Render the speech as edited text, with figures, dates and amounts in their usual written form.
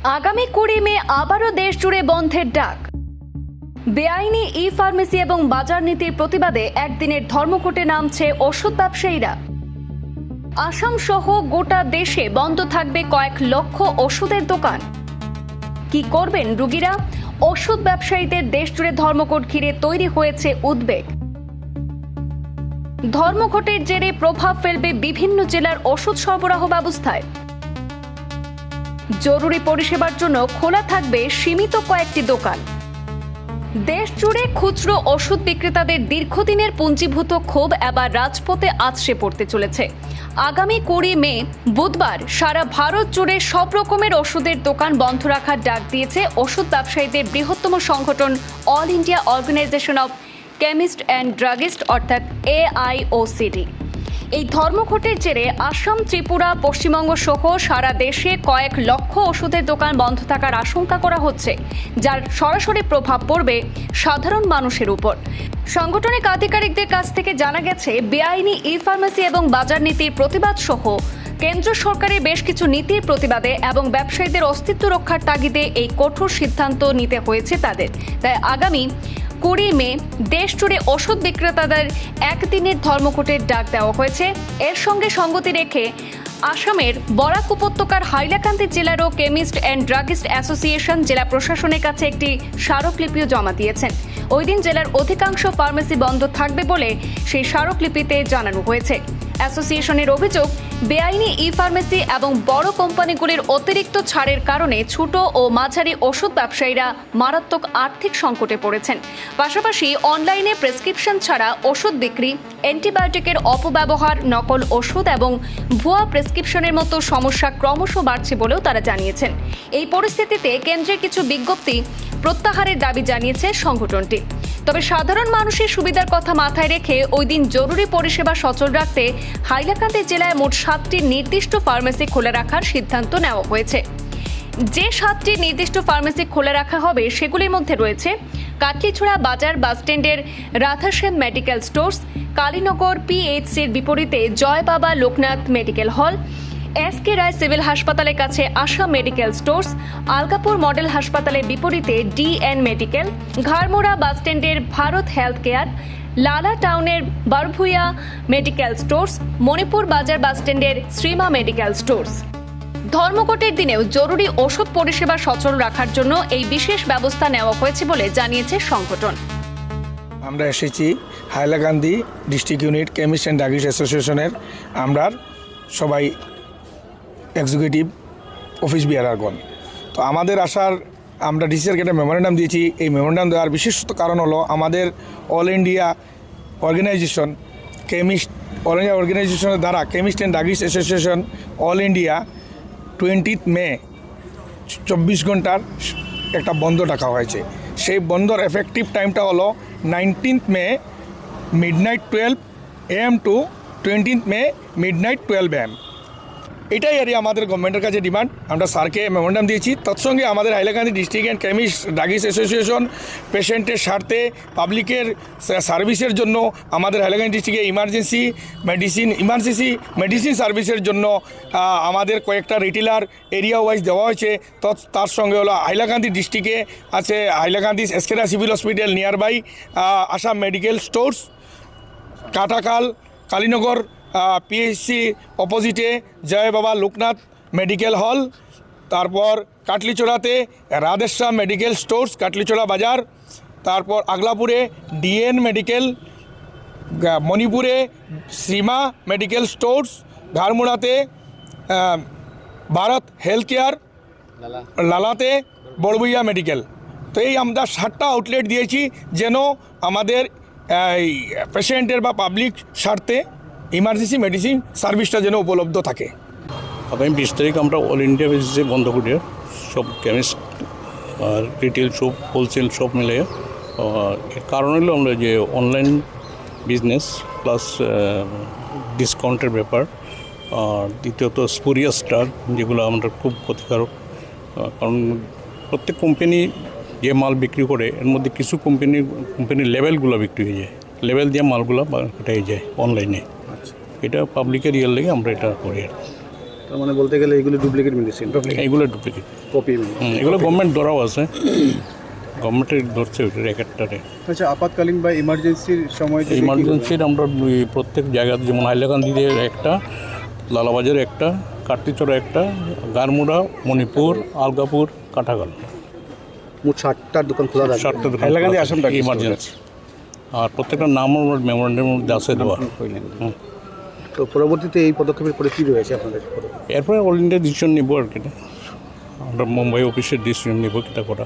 আগামী 20 মে আবারও দেশ জুড়ে বন্ধের ডাক। বেআইনি ই-ফার্মেসি এবং বাজার নীতির প্রতিবাদে একদিনের ধর্মঘটে নামছে ওষুধ ব্যবসায়ীরা। আসাম সহ গোটা দেশে বন্ধ থাকবে কয়েক লক্ষ ওষুধের দোকান। কি করবেন রোগীরা? ওষুধ ব্যবসায়ীদের দেশ জুড়ে ধর্মঘট ঘিরে তৈরি হয়েছে উদ্বেগ। ধর্মঘটের জেরে প্রভাব ফেলবে বিভিন্ন জেলার ওষুধ সরবরাহ ব্যবস্থায়। জরুরি পরিষেবার জন্য খোলা থাকবে সীমিত কয়েকটি দোকান। দেশ জুড়ে খুচরো ওষুধ বিক্রেতাদের দীর্ঘদিনের পুঞ্জীভূত ক্ষোভ এবার রাজপথে আছড়ে পড়তে চলেছে। আগামী 20 মে বুধবার সারা ভারত জুড়ে সব রকমের ওষুধের দোকান বন্ধ রাখার ডাক দিয়েছে ওষুধ ব্যবসায়ীদের বৃহত্তম সংগঠন all India organisation of chemist and druggist অর্থাৎ AIOCD। এই ধর্মঘটের জেরে আসাম, ত্রিপুরা, পশ্চিমবঙ্গ সহ সারা দেশে কয়েক লক্ষ ওষুধের দোকান বন্ধ থাকার আশঙ্কা করা হচ্ছে, যার সরাসরি প্রভাব পড়বে সাধারণ মানুষের উপর। সাংগঠনিক আধিকারিকদের কাছ থেকে জানা গেছে, বেআইনি ই-ফার্মেসি এবং বাজার নীতির প্রতিবাদ সহ কেন্দ্র সরকারের বেশ কিছু নীতির প্রতিবাদে এবং ব্যবসায়ীদের অস্তিত্ব রক্ষার তাগিদে এই কঠোর সিদ্ধান্ত নিতে হয়েছে তাদের। তাই আগামী 20 মে দেশ জুড়ে ওষুধ বিক্রেতাদের একদিনের ধর্মঘটের ডাক দেওয়া হয়েছে। এর সঙ্গে সঙ্গতি রেখে আসামের বরাক উপত্যকার হাইলাকান্দি জেলারও কেমিস্ট অ্যান্ড ড্রাগিস্ট অ্যাসোসিয়েশন জেলা প্রশাসনের কাছে একটি স্মারকলিপিও জমা দিয়েছেন। ওই দিন জেলার অধিকাংশ ফার্মেসি বন্ধ থাকবে বলে সেই স্মারকলিপিতে জানানো হয়েছে। অ্যাসোসিয়েশনের অভিযোগ, বেআইনি ই-ফার্মেসি এবং বড় কোম্পানিগুলির অতিরিক্ত ছাড়ের কারণে ছোট ও মাঝারি ওষুধ ব্যবসায়ীরা মারাত্মক আর্থিক সংকটে পড়েছেন। পাশাপাশি অনলাইনে প্রেসক্রিপশন ছাড়া ওষুধ বিক্রি, অ্যান্টিবায়োটিকের অপব্যবহার, নকল ওষুধ এবং ভুয়া প্রেসক্রিপশনের মতো সমস্যা ক্রমশ বাড়ছে বলেও তারা জানিয়েছেন। এই পরিস্থিতিতে কেন্দ্রের কিছু বিজ্ঞপ্তি প্রত্যাহারের দাবি জানিয়েছে সংগঠনটি। তবে সাধারণ মানুষের সুবিধার কথা মাথায় রেখে ওই দিন জরুরি পরিষেবা সচল রাখতে হাইলাকান্দি জেলায় মোট 7টি নির্দিষ্ট ফার্মেসি খোলা রাখার সিদ্ধান্ত নেওয়া হয়েছে। যে 7টি নির্দিষ্ট ফার্মেসি খোলা রাখা হবে সেগুলির মধ্যে রয়েছে কাটলিছড়া বাজার বাসস্ট্যান্ডের রাধাশ্যাম মেডিকেল স্টোর্স, কালীনগর PHCর বিপরীতে জয় বাবা লোকনাথ মেডিকেল হল, SK রায় সিভিল হাসপাতালের কাছে Assam medical stores, Algapur model হাসপাতালের বিপরীতে DN মেডিকেল, ঘাড়মোড়া বাসস্ট্যান্ডের ভারত হেলথ কেয়ার, লালা টাউনের বারভুইয়া মেডিকেল স্টোর্স, মণিপুর বাজার বাসস্ট্যান্ডের শ্রীমা মেডিকেল স্টোর্স। ধর্মঘটের দিনেও জরুরি ওষুধ পরিষেবা সচল রাখার জন্য এই বিশেষ ব্যবস্থা নেওয়া হয়েছে বলে জানিয়েছে সংগঠন। আমরা এসেছি Hailakandi district unit chemist and druggist অ্যাসোসিয়েশনের আমরা সবাই এক্সিকিউটিভ অফিস বিয়ারারগণ। তো আমাদের আসার আমরা ডিসির একটা মেমোরেন্ডাম দিয়েছি। এই মেমোরেন্ডাম দেওয়ার বিশেষত কারণ হলো আমাদের all India organisation all India অর্গানাইজেশনের দ্বারা chemist and druggist association all India 20 May 24 ঘন্টার একটা বন্ধ ডাকা হয়েছে। সেই বন্ধর এফেক্টিভ টাইমটা হলো 19 May midnight 12 AM to 20 May midnight 12 AM। এটাই আর আমাদের গভর্নমেন্টের কাছে ডিমান্ড। আমরা স্যারকে মেমোরেন্ডাম দিয়েছি। তৎসঙ্গে আমাদের Hailakandi district and chemist druggist association পেশেন্টের স্বার্থে পাবলিকের সার্ভিসের জন্য আমাদের হাইলাকান্দি ডিস্ট্রিক্টে ইমার্জেন্সি মেডিসিন সার্ভিসের জন্য আমাদের কয়েকটা রিটেলার এরিয়া ওয়াইজ দেওয়া হয়েছে। তার সঙ্গে হলো হাইলাকান্দি ডিস্ট্রিক্টে আছে Hailakandi SK Roy civil hospital near by Assam medical stores, Katakal Kalinagar PHC অপোজিটে জয় বাবা লোকনাথ মেডিকেল হল, তারপর কাটলিচড়াতে রাধেশ্যাম মেডিকেল স্টোর্স কাটলিচড়া বাজার, তারপর আগলাপুরে DN মেডিকেল, মণিপুরে শ্রীমা মেডিকেল স্টোর্স, ঘাড়মুড়াতে ভারত হেলথ কেয়ার, লালাতে বড়বুইয়া মেডিকেল। তো এই আমরা 7টা আউটলেট দিয়েছি যেন আমাদের পেশেন্টের বা পাবলিক স্বার্থে ইমার্জেন্সি মেডিসিন সার্ভিসটা যেন উপলব্ধ থাকে। আগামী 20 তারিখ আমরা অল ইন্ডিয়া বেসিসে বন্ধ করি সব কেমিস্ট আর রিটেল শপ, হোলসেল শপ মিলে। এর কারণ হলো আমরা যে অনলাইন বিজনেস প্লাস ডিসকাউন্টের ব্যাপার, আর দ্বিতীয়ত স্পুরিয়াস স্টার, যেগুলো আমরা খুব ক্ষতিকারক। কারণ প্রত্যেক কোম্পানি যে মাল বিক্রি করে এর মধ্যে কিছু কোম্পানির লেভেলগুলো বিক্রি হয়ে যায়, লেভেল দিয়ে মালগুলো হয়ে যায় অনলাইনে। এটা পাবলিকের ইয়ের লেগে আমরা এটা করি। তার মানে বলতে গেলে এগুলো ডুপ্লিকেট মেডিসিন, এইগুলো ডুপ্লিকেট। কপি। এগুলো গভর্নমেন্ট ধরাও আছে, গভর্নমেন্টের ধরছে ওইটা র্যাকেটটারে। আচ্ছা, আপাতকালীন বা ইমার্জেন্সির সময় ইমার্জেন্সির আমরা প্রত্যেক জায়গাতে, যেমন হাইলাকান্দিতে একটা, লালাবাজারে একটা, কার্তিচড়া একটা, গারমুড়া, মণিপুর, আলগাপুর, কাটাগাল, মোট 60টার দোকান খোলা থাকে। 7টা দোকান হাইলাকান্দি আসামটা ইমার্জেন্সি। আর প্রত্যেকটা নামও মেমোরেন্ডের মধ্যে আছে দেওয়া। তো পরবর্তীতে এই পদক্ষেপের পরে কী রয়েছে আপনাদের? এরপরে অল ইন্ডিয়া ডিসিশন নিব আর কি, আমরা মুম্বাই অফিসের ডিসিশন নিব কিটা করা।